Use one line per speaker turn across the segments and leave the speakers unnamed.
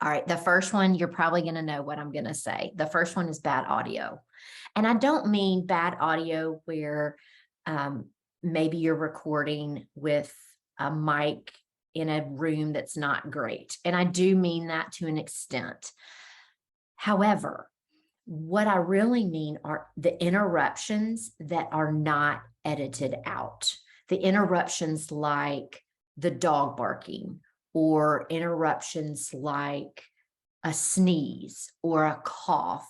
All right. The first one, you're probably going to know what I'm going to say. The first one is bad audio. And I don't mean bad audio where maybe you're recording with a mic in a room that's not great. And I do mean that to an extent. However, what I really mean are the interruptions that are not edited out. The interruptions like the dog barking, or interruptions like a sneeze or a cough.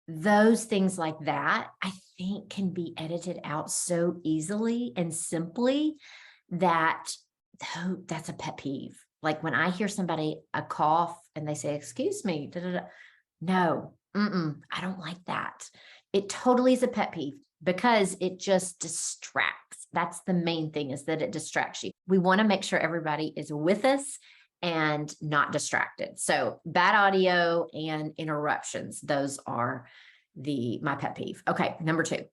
Those things like that, I think, can be edited out so easily and simply that that's a pet peeve. Like when I hear somebody a cough and they say, "Excuse me," da, da, da. No, I don't like that. It totally is a pet peeve because it just distracts. That's the main thing, is that it distracts you. We want to make sure everybody is with us and not distracted. So bad audio and interruptions, those are my pet peeve. Okay, number two.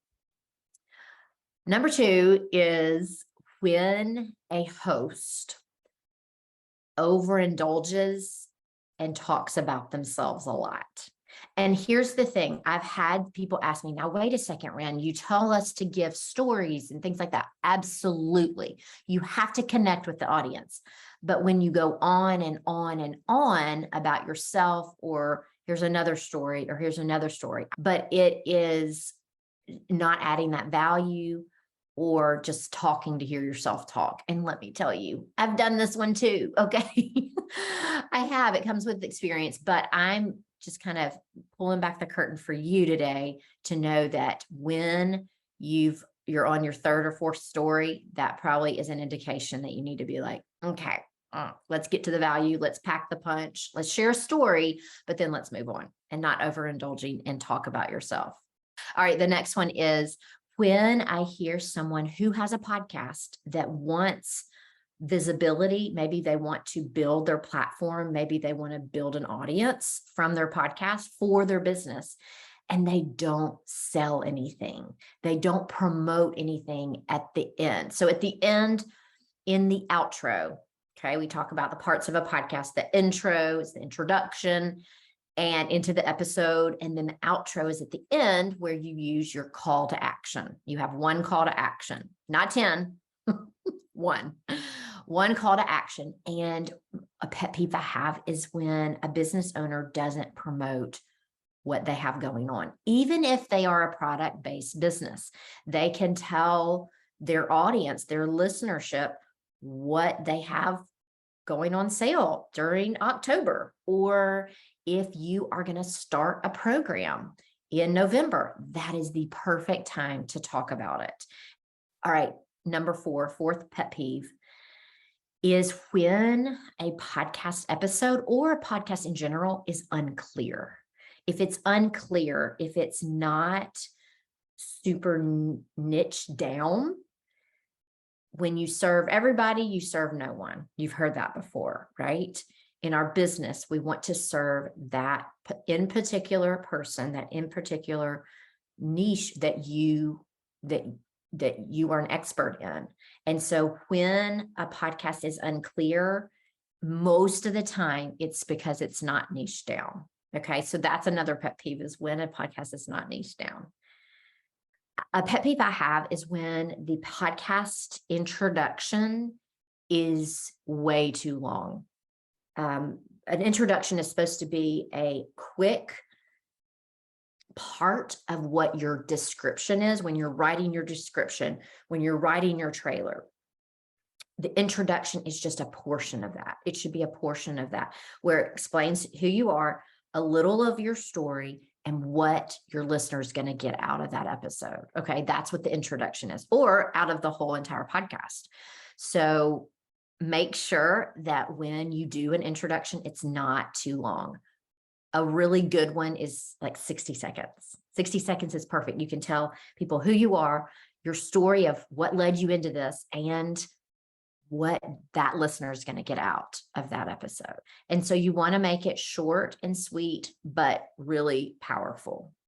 Number two is when a host overindulges and talks about themselves a lot. And here's the thing. I've had people ask me, now, wait a second, Rand, you tell us to give stories and things like that. Absolutely. You have to connect with the audience. But when you go on and on and on about yourself, or here's another story, or here's another story, but it is not adding that value, or just talking to hear yourself talk. And let me tell you, I've done this one too. Okay. I have. It comes with experience, but I'm just kind of pulling back the curtain for you today to know that when you're on your third or fourth story, that probably is an indication that you need to be like, okay, let's get to the value. Let's pack the punch. Let's share a story, but then let's move on and not overindulging and talk about yourself. All right. The next one is when I hear someone who has a podcast that wants visibility. Maybe they want to build their platform. Maybe they want to build an audience from their podcast for their business, and they don't sell anything. They don't promote anything at the end. So at the end, in the outro, okay, we talk about the parts of a podcast. The intro is the introduction and into the episode. And then the outro is at the end, where you use your call to action. You have one call to action, not 10, one call to action. And a pet peeve I have is when a business owner doesn't promote what they have going on. Even if they are a product-based business, they can tell their audience, their listenership, what they have going on sale during October, or if you are going to start a program in November, that is the perfect time to talk about it. All right, number fourth pet peeve is when a podcast episode or a podcast in general is unclear. If it's unclear, if it's not super niche down, when you serve everybody, you serve no one. You've heard that before, right? In our business, we want to serve that in particular person, that in particular niche that you are an expert in. And so when a podcast is unclear, most of the time it's because it's not niche down. Okay. So that's another pet peeve, is when a podcast is not niche down. A pet peeve I have is when the podcast introduction is way too long. An introduction is supposed to be a quick part of what your description is. When you're writing your description, when you're writing your trailer, the introduction is just a portion of that. It should be a portion of that where it explains who you are, a little of your story, and what your listener is going to get out of that episode. Okay, that's what the introduction is, or out of the whole entire podcast. So make sure that when you do an introduction, it's not too long. A really good one is like 60 seconds. 60 seconds is perfect. You can tell people who you are, your story of what led you into this, and what that listener is going to get out of that episode. And so you want to make it short and sweet, but really powerful.